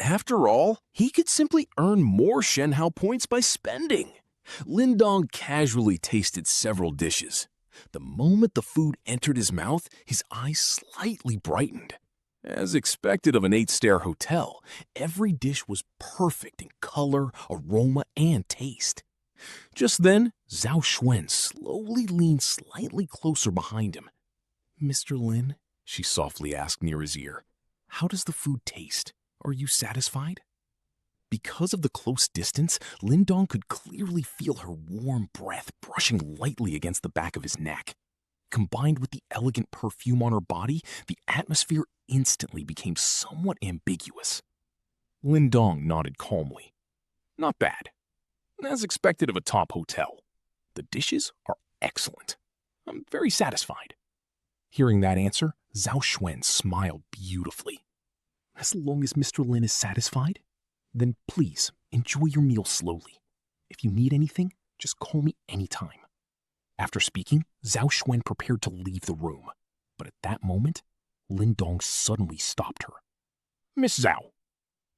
After all, he could simply earn more Shenhao points by spending. Lindong casually tasted several dishes. The moment the food entered his mouth, his eyes slightly brightened. As expected of an 8-star hotel, every dish was perfect in color, aroma, and taste. Just then, Zhao Xuan slowly leaned slightly closer behind him. "Mr. Lin," she softly asked near his ear, "how does the food taste? Are you satisfied?" Because of the close distance, Lindong could clearly feel her warm breath brushing lightly against the back of his neck. Combined with the elegant perfume on her body, the atmosphere instantly became somewhat ambiguous. Lindong nodded calmly. "Not bad. As expected of a top hotel. The dishes are excellent. I'm very satisfied." Hearing that answer, Zhao Xuan smiled beautifully. "As long as Mr. Lin is satisfied, then please enjoy your meal slowly. If you need anything, just call me anytime." After speaking, Zhao Xuan prepared to leave the room. But at that moment, Lindong suddenly stopped her. "Miss Zhao."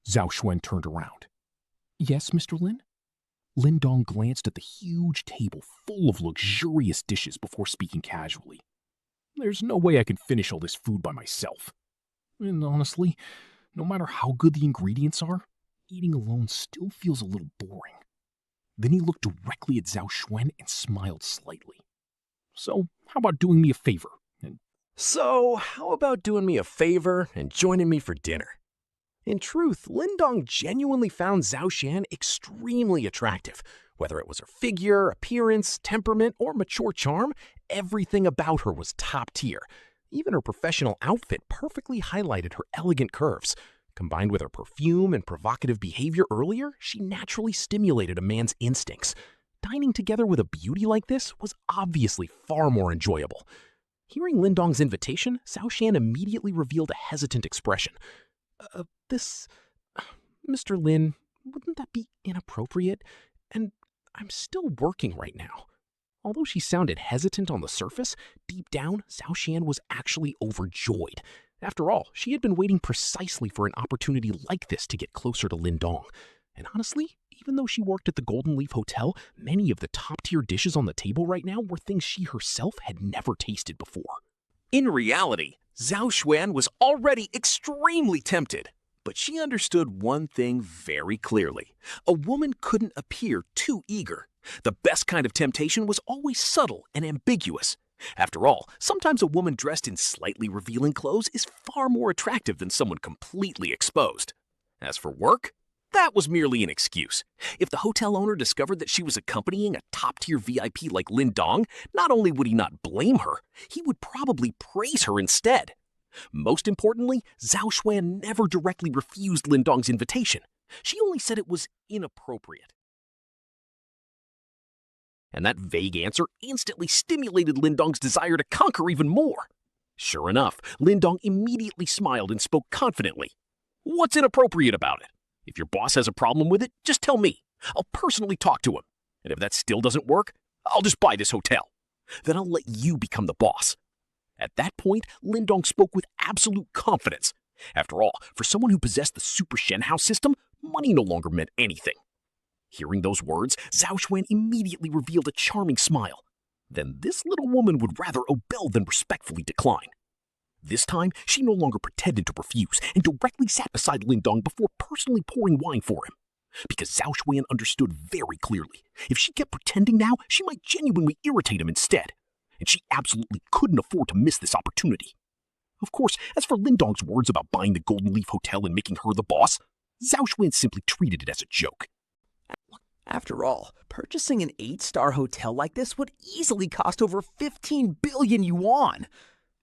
Zhao Xuan turned around. "Yes, Mr. Lin?" Lindong glanced at the huge table full of luxurious dishes before speaking casually. "There's no way I can finish all this food by myself. And honestly, no matter how good the ingredients are, eating alone still feels a little boring." Then he looked directly at Zhao Xuan and smiled slightly. "So, how about doing me a favor? And joining me for dinner?" In truth, Lindong genuinely found Zhao Xuan extremely attractive. Whether it was her figure, appearance, temperament, or mature charm, everything about her was top tier. Even her professional outfit perfectly highlighted her elegant curves. Combined with her perfume and provocative behavior earlier, she naturally stimulated a man's instincts. Dining together with a beauty like this was obviously far more enjoyable. Hearing Lindong's invitation, Zhao Xuan immediately revealed a hesitant expression. Mr. Lin, wouldn't that be inappropriate? And I'm still working right now." Although she sounded hesitant on the surface, deep down, Zhao Xuan was actually overjoyed. After all, she had been waiting precisely for an opportunity like this to get closer to Lindong. And honestly, even though she worked at the Golden Leaf Hotel, many of the top-tier dishes on the table right now were things she herself had never tasted before. In reality, Zhao Xuan was already extremely tempted. But she understood one thing very clearly. A woman couldn't appear too eager. The best kind of temptation was always subtle and ambiguous. After all, sometimes a woman dressed in slightly revealing clothes is far more attractive than someone completely exposed. As for work, that was merely an excuse. If the hotel owner discovered that she was accompanying a top-tier VIP like Lindong, not only would he not blame her, he would probably praise her instead. Most importantly, Zhao Xuan never directly refused Lindong's invitation. She only said it was inappropriate. And that vague answer instantly stimulated Lindong's desire to conquer even more. Sure enough, Lindong immediately smiled and spoke confidently. "What's inappropriate about it? If your boss has a problem with it, just tell me. I'll personally talk to him. And if that still doesn't work, I'll just buy this hotel. Then I'll let you become the boss." At that point, Lindong spoke with absolute confidence. After all, for someone who possessed the Super Shenhao system, money no longer meant anything. Hearing those words, Zhao Xuan immediately revealed a charming smile. Then this little woman would rather obey than respectfully decline. This time, she no longer pretended to refuse and directly sat beside Lindong before personally pouring wine for him. Because Zhao Xuan understood very clearly, if she kept pretending now, she might genuinely irritate him instead. And she absolutely couldn't afford to miss this opportunity. Of course, as for Lindong's words about buying the Golden Leaf Hotel and making her the boss, Zhao Xuan simply treated it as a joke. After all, purchasing an 8-star hotel like this would easily cost over 15 billion yuan.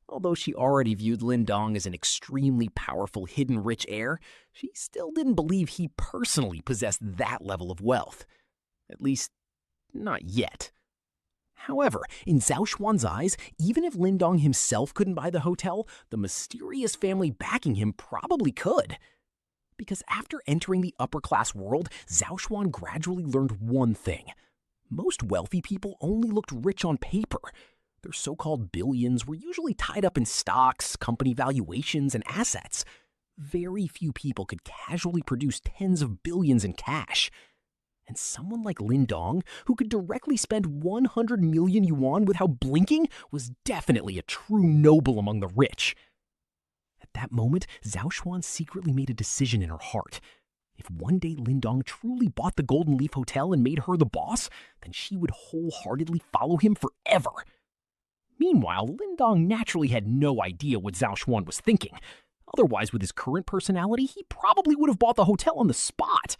Although she already viewed Lindong as an extremely powerful hidden rich heir, she still didn't believe he personally possessed that level of wealth. At least, not yet. However, in Zhao Xuan's eyes, even if Lindong himself couldn't buy the hotel, the mysterious family backing him probably could. Because after entering the upper-class world, Zhao Xuan gradually learned one thing. Most wealthy people only looked rich on paper. Their so-called billions were usually tied up in stocks, company valuations, and assets. Very few people could casually produce tens of billions in cash. And someone like Lin Dong, who could directly spend 100 million yuan without blinking, was definitely a true noble among the rich. At that moment, Zhao Xuan secretly made a decision in her heart. If one day Lin Dong truly bought the Golden Leaf Hotel and made her the boss, then she would wholeheartedly follow him forever. Meanwhile, Lin Dong naturally had no idea what Zhao Xuan was thinking. Otherwise, with his current personality, he probably would have bought the hotel on the spot.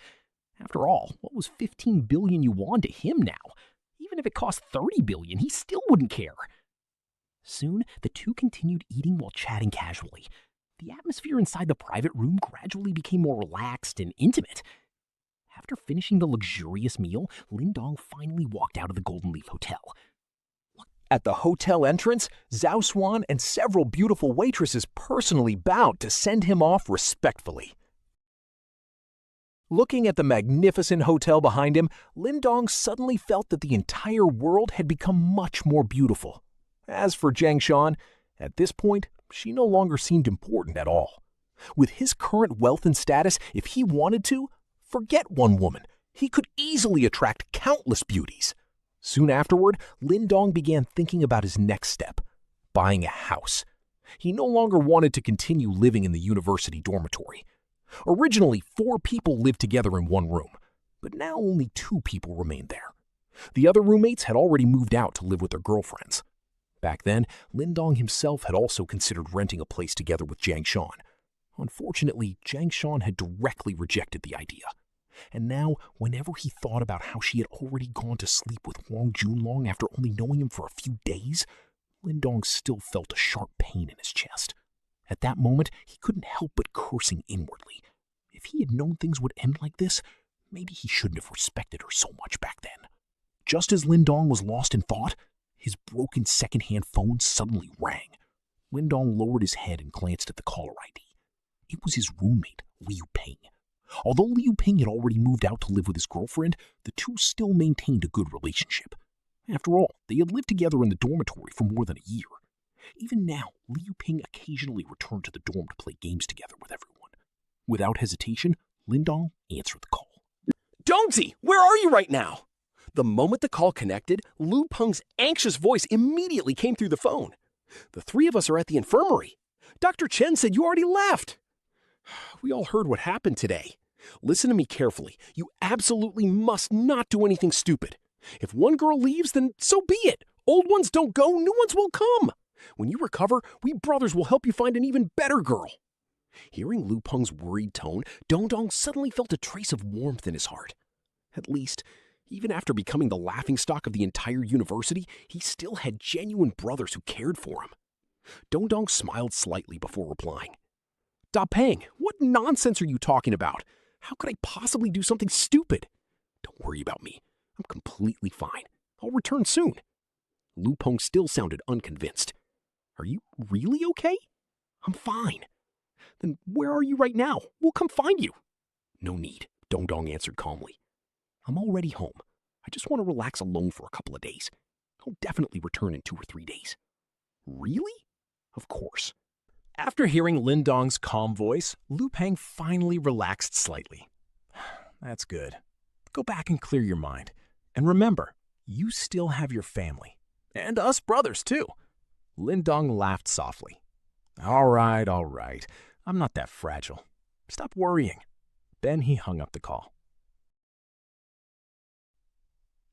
After all, what was 15 billion yuan to him now? Even if it cost 30 billion, he still wouldn't care. Soon, the two continued eating while chatting casually. The atmosphere inside the private room gradually became more relaxed and intimate. After finishing the luxurious meal, Lin Dong finally walked out of the Golden Leaf Hotel. At the hotel entrance, Zhao Xuan and several beautiful waitresses personally bowed to send him off respectfully. Looking at the magnificent hotel behind him, Lin Dong suddenly felt that the entire world had become much more beautiful. As for Zhang Shan, at this point, she no longer seemed important at all. With his current wealth and status, if he wanted to, forget one woman, he could easily attract countless beauties. Soon afterward, Lin Dong began thinking about his next step, buying a house. He no longer wanted to continue living in the university dormitory. Originally, 4 people lived together in one room, but now only 2 people remained there. The other roommates had already moved out to live with their girlfriends. Back then, Lin Dong himself had also considered renting a place together with Zhang Shan. Unfortunately, Zhang Shan had directly rejected the idea. And now, whenever he thought about how she had already gone to sleep with Wang Junlong after only knowing him for a few days, Lin Dong still felt a sharp pain in his chest. At that moment, he couldn't help but cursing inwardly. If he had known things would end like this, maybe he shouldn't have respected her so much back then. Just as Lin Dong was lost in thought, his broken second-hand phone suddenly rang. Lin Dong lowered his head and glanced at the caller ID. It was his roommate, Liu Ping. Although Liu Ping had already moved out to live with his girlfriend, the two still maintained a good relationship. After all, they had lived together in the dormitory for more than a year. Even now, Liu Ping occasionally returned to the dorm to play games together with everyone. Without hesitation, Lin Dong answered the call. Dongsy, where are you right now? The moment the call connected, Liu Peng's anxious voice immediately came through the phone. The 3 of us are at the infirmary. Dr. Chen said you already left. We all heard what happened today. Listen to me carefully. You absolutely must not do anything stupid. If one girl leaves, then so be it. Old ones don't go, new ones will come. When you recover, we brothers will help you find an even better girl. Hearing Liu Peng's worried tone, Dong Dong suddenly felt a trace of warmth in his heart. At least, even after becoming the laughingstock of the entire university, he still had genuine brothers who cared for him. Dong Dong smiled slightly before replying. Da Peng, what nonsense are you talking about? How could I possibly do something stupid? Don't worry about me. I'm completely fine. I'll return soon. Liu Peng still sounded unconvinced. Are you really okay? I'm fine. Then where are you right now? We'll come find you. No need, Dong Dong answered calmly. I'm already home. I just want to relax alone for a couple of days. I'll definitely return in 2 or 3 days. Really? Of course. After hearing Lin Dong's calm voice, Liu Peng finally relaxed slightly. That's good. Go back and clear your mind. And remember, you still have your family. And us brothers, too. Lin Dong laughed softly. All right. I'm not that fragile. Stop worrying. Then he hung up the call.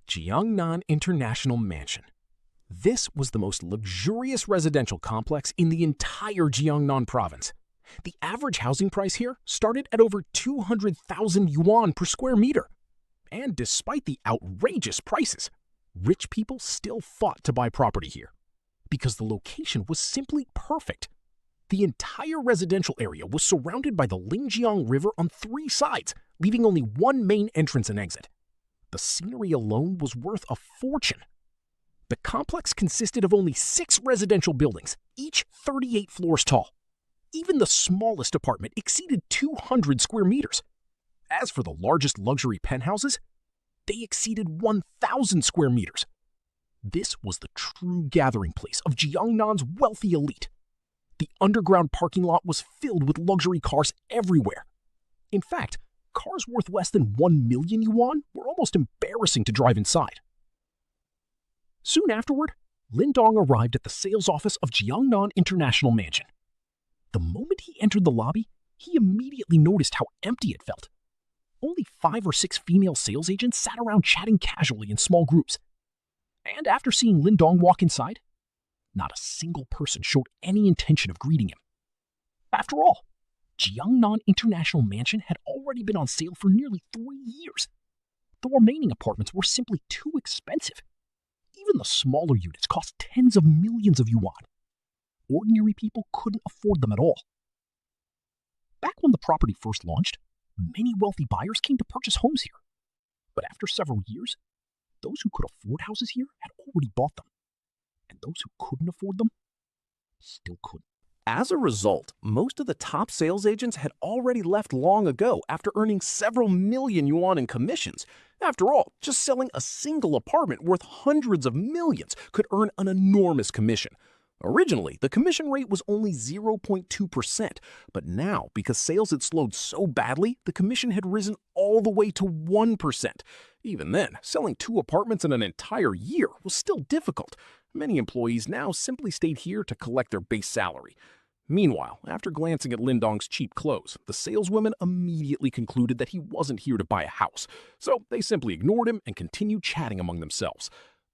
Jiangnan International Mansion. This was the most luxurious residential complex in the entire Jiangnan province. The average housing price here started at over 200,000 yuan per square meter. And despite the outrageous prices, rich people still fought to buy property here because the location was simply perfect. The entire residential area was surrounded by the Lingjiang River on 3 sides, leaving only one main entrance and exit. The scenery alone was worth a fortune. The complex consisted of only 6 residential buildings, each 38 floors tall. Even the smallest apartment exceeded 200 square meters. As for the largest luxury penthouses, they exceeded 1,000 square meters. This was the true gathering place of Jiangnan's wealthy elite. The underground parking lot was filled with luxury cars everywhere. In fact, cars worth less than 1 million yuan were almost embarrassing to drive inside. Soon afterward, Lin Dong arrived at the sales office of Jiangnan International Mansion. The moment he entered the lobby, he immediately noticed how empty it felt. Only 5 or 6 female sales agents sat around chatting casually in small groups. And after seeing Lin Dong walk inside, not a single person showed any intention of greeting him. After all, Jiangnan International Mansion had already been on sale for nearly 3 years. The remaining apartments were simply too expensive. Even the smaller units cost tens of millions of yuan. Ordinary people couldn't afford them at all. Back when the property first launched, many wealthy buyers came to purchase homes here. But after several years, those who could afford houses here had already bought them. And those who couldn't afford them still couldn't. As a result, most of the top sales agents had already left long ago after earning several million yuan in commissions. After all, just selling a single apartment worth hundreds of millions could earn an enormous commission. Originally, the commission rate was only 0.2%, but now, because sales had slowed so badly, the commission had risen all the way to 1%. Even then, selling 2 apartments in an entire year was still difficult. Many employees now simply stayed here to collect their base salary. Meanwhile, after glancing at Lin Dong's cheap clothes, the saleswomen immediately concluded that he wasn't here to buy a house, so they simply ignored him and continued chatting among themselves.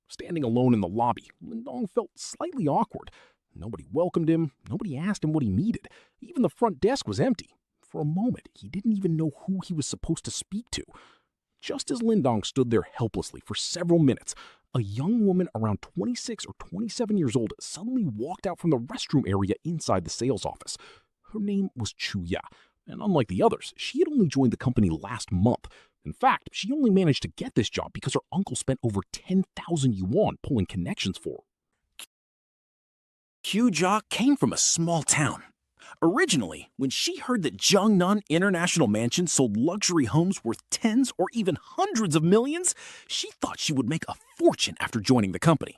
Standing alone in the lobby, Lin Dong felt slightly awkward. Nobody welcomed him, nobody asked him what he needed. Even the front desk was empty. For a moment, he didn't even know who he was supposed to speak to. Just as Lin Dong stood there helplessly for several minutes, a young woman around 26 or 27 years old suddenly walked out from the restroom area inside the sales office. Her name was Chuya, and unlike the others, she had only joined the company last month. In fact, she only managed to get this job because her uncle spent over 10,000 yuan pulling connections for her. Qiujia came from a small town. Originally, when she heard that Jiangnan International Mansion sold luxury homes worth tens or even hundreds of millions, she thought she would make a fortune after joining the company.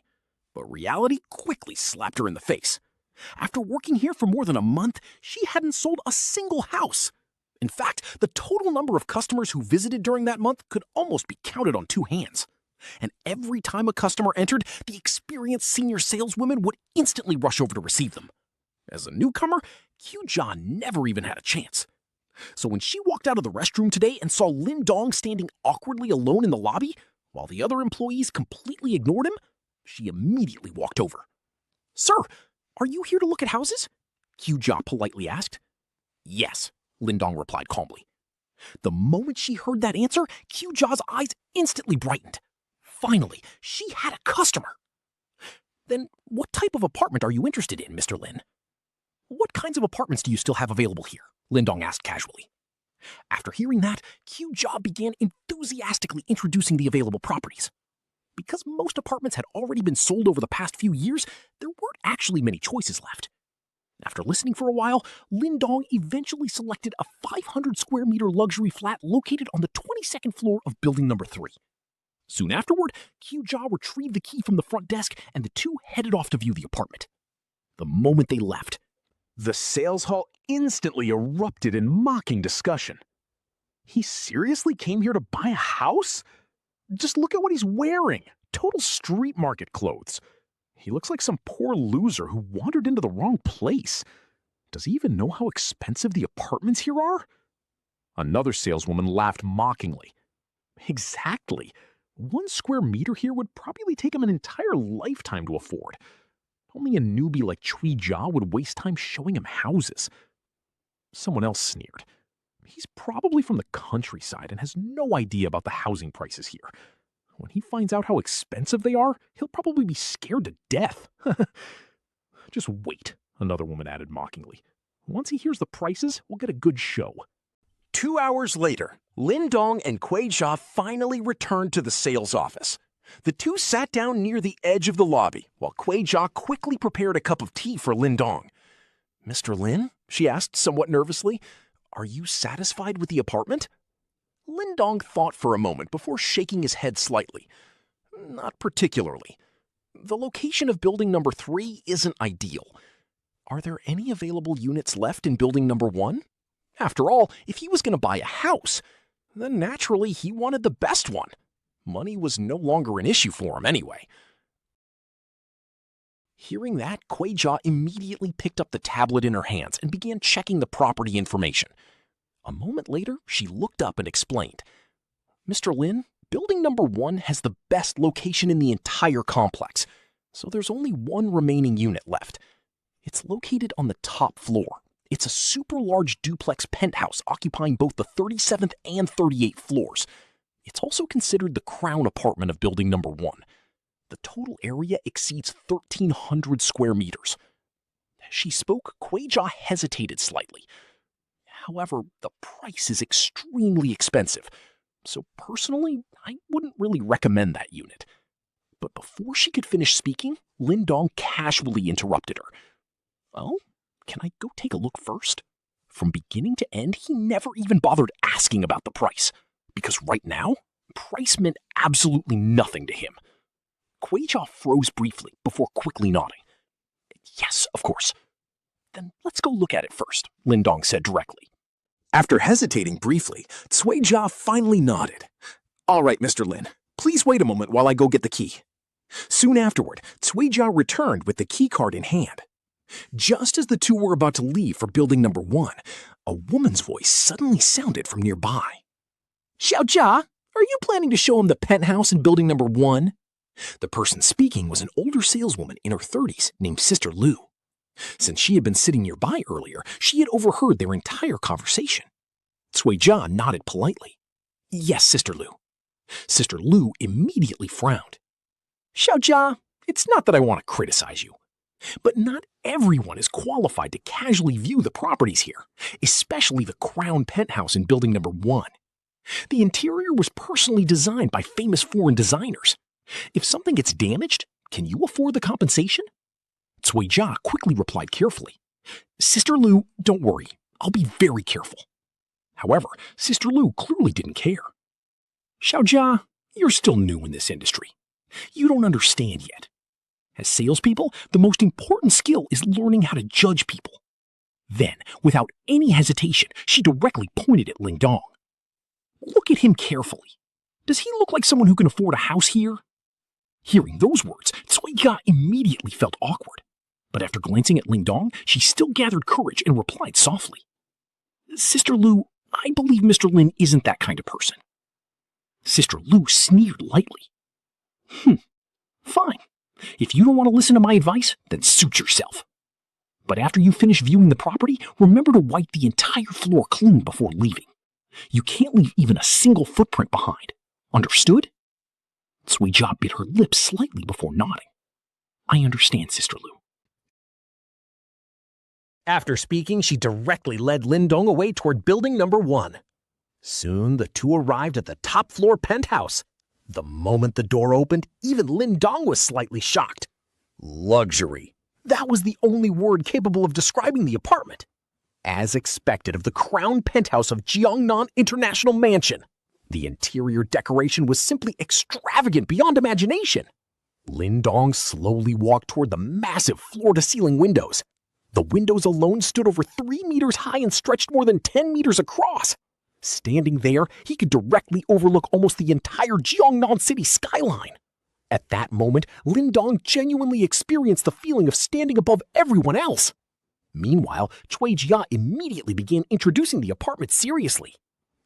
But reality quickly slapped her in the face. After working here for more than a month, she hadn't sold a single house. In fact, the total number of customers who visited during that month could almost be counted on 2 hands. And every time a customer entered, the experienced senior saleswomen would instantly rush over to receive them. As a newcomer, Qiujia never even had a chance. So when she walked out of the restroom today and saw Lin Dong standing awkwardly alone in the lobby, while the other employees completely ignored him, she immediately walked over. "Sir, are you here to look at houses?" Qiujia politely asked. "Yes," Lin Dong replied calmly. The moment she heard that answer, Qiujia's eyes instantly brightened. Finally, she had a customer. "Then what type of apartment are you interested in, Mr. Lin?" "What kinds of apartments do you still have available here?" Lin Dong asked casually. After hearing that, Qiujia began enthusiastically introducing the available properties. Because most apartments had already been sold over the past few years, there weren't actually many choices left. After listening for a while, Lin Dong eventually selected a 500 square meter luxury flat located on the 22nd floor of building number 3. Soon afterward, Qiujia retrieved the key from the front desk and the two headed off to view the apartment. The moment they left, the sales hall instantly erupted in mocking discussion. He seriously came here to buy a house? Just look at what he's wearing. Total street market clothes. He looks like some poor loser who wandered into the wrong place. Does he even know how expensive the apartments here are? Another saleswoman laughed mockingly. Exactly. 1 square meter here would probably take him an entire lifetime to afford. Only a newbie like Qiujia would waste time showing him houses. Someone else sneered. He's probably from the countryside and has no idea about the housing prices here. When he finds out how expensive they are, he'll probably be scared to death. Just wait, another woman added mockingly. Once he hears the prices, we'll get a good show. 2 hours later, Lin Dong and Qiujia finally returned to the sales office. The two sat down near the edge of the lobby, while Qiujia quickly prepared a cup of tea for Lin Dong. "Mr. Lin," she asked somewhat nervously, "are you satisfied with the apartment?" Lin Dong thought for a moment before shaking his head slightly. "Not particularly. The location of building number 3 isn't ideal. Are there any available units left in building number 1? After all, if he was going to buy a house, then naturally he wanted the best one. Money was no longer an issue for him anyway. Hearing that, Kuei-jia immediately picked up the tablet in her hands and began checking the property information. A moment later, she looked up and explained, "Mr. Lin, building number 1 has the best location in the entire complex, so there's only one remaining unit left. It's located on the top floor. It's a super large duplex penthouse occupying both the 37th and 38th floors. It's also considered the crown apartment of building number 1. The total area exceeds 1,300 square meters." As she spoke, Kuei-jia hesitated slightly. However, the price is extremely expensive, so personally, I wouldn't really recommend that unit. But before she could finish speaking, Lin Dong casually interrupted her. "Well, can I go take a look first?" From beginning to end, he never even bothered asking about the price, because right now, price meant absolutely nothing to him. Kuei-jia froze briefly before quickly nodding. "Yes, of course." "Then let's go look at it first," Lin Dong said directly. After hesitating briefly, Cui-jia finally nodded. "All right, Mr. Lin, please wait a moment while I go get the key." Soon afterward, Cui-jia returned with the key card in hand. Just as the two were about to leave for building number 1, a woman's voice suddenly sounded from nearby. "Xiaojia, are you planning to show him the penthouse in building number 1? The person speaking was an older saleswoman in her 30s named Sister Lu. Since she had been sitting nearby earlier, she had overheard their entire conversation. Cui-jia nodded politely. "Yes, Sister Lu." Sister Lu immediately frowned. "Xiaojia, it's not that I want to criticize you, but not everyone is qualified to casually view the properties here, especially the crown penthouse in building number 1. The interior was personally designed by famous foreign designers. If something gets damaged, can you afford the compensation?" Cui-jia quickly replied carefully. "Sister Lu, don't worry. I'll be very careful." However, Sister Lu clearly didn't care. "Xiaojia, you're still new in this industry. You don't understand yet. As salespeople, the most important skill is learning how to judge people." Then, without any hesitation, she directly pointed at Lin Dong. "Look at him carefully. Does he look like someone who can afford a house here?" Hearing those words, Cui-jia immediately felt awkward. But after glancing at Lin Dong, she still gathered courage and replied softly. "Sister Lu, I believe Mr. Lin isn't that kind of person." Sister Lu sneered lightly. Fine. If you don't want to listen to my advice, then suit yourself. But after you finish viewing the property, remember to wipe the entire floor clean before leaving. You can't leave even a single footprint behind. Understood?" Cui-jia bit her lips slightly before nodding. "I understand, Sister Lu." After speaking, she directly led Lin Dong away toward building number 1. Soon, the two arrived at the top floor penthouse. The moment the door opened, even Lin Dong was slightly shocked. Luxury. That was the only word capable of describing the apartment. As expected of the crown penthouse of Jiangnan International Mansion, the interior decoration was simply extravagant beyond imagination. Lin Dong slowly walked toward the massive floor-to-ceiling windows. The windows alone stood over 3 meters high and stretched more than 10 meters across. Standing there, he could directly overlook almost the entire Jiangnan city skyline. At that moment, Lin Dong genuinely experienced the feeling of standing above everyone else. Meanwhile, Cui-jia immediately began introducing the apartment seriously.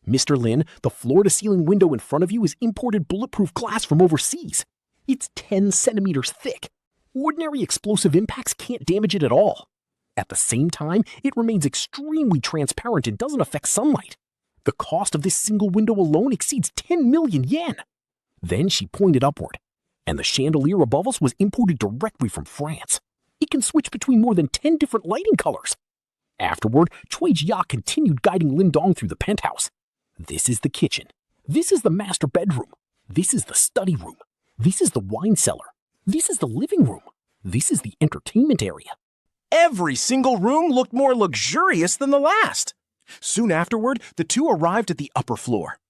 "Mr. Lin, the floor-to-ceiling window in front of you is imported bulletproof glass from overseas. It's 10 centimeters thick. Ordinary explosive impacts can't damage it at all. At the same time, it remains extremely transparent and doesn't affect sunlight. The cost of this single window alone exceeds 10 million yen. Then she pointed upward, and the chandelier above us was imported directly from France. It can switch between more than 10 different lighting colors. Afterward, Cui-jia continued guiding Lin Dong through the penthouse. This is the kitchen. This is the master bedroom. This is the study room. This is the wine cellar. This is the living room. This is the entertainment area." Every single room looked more luxurious than the last. Soon afterward, the two arrived at the upper floor.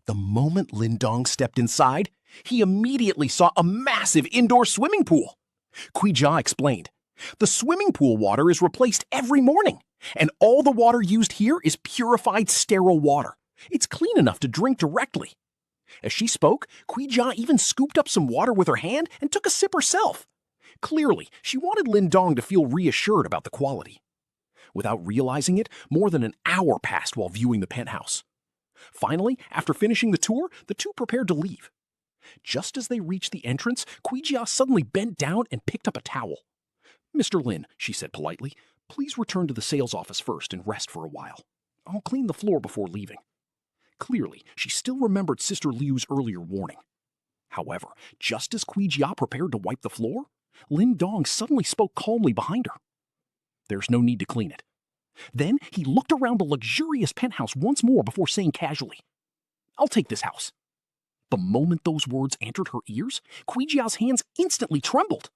The moment Lin Dong stepped inside, he immediately saw a massive indoor swimming pool. Cui-jia explained, The swimming pool water is replaced every morning, and all the water used here is purified sterile water. It's clean enough to drink directly. As she spoke, Kuijia even scooped up some water with her hand and took a sip herself. Clearly, she wanted Lindong to feel reassured about the quality. Without realizing it, more than an hour passed while viewing the penthouse. Finally, after finishing the tour, the two prepared to leave. Just as they reached the entrance, Kuijia suddenly bent down and picked up a towel. "Mr. Lin," she said politely, "please return to the sales office first and rest for a while. I'll clean the floor before leaving." Clearly, she still remembered Sister Liu's earlier warning. However, just as Kuijia prepared to wipe the floor, Lindong suddenly spoke calmly behind her. "There's no need to clean it." Then he looked around the luxurious penthouse once more before saying casually, "I'll take this house." The moment those words entered her ears, Kuijia's hands instantly trembled.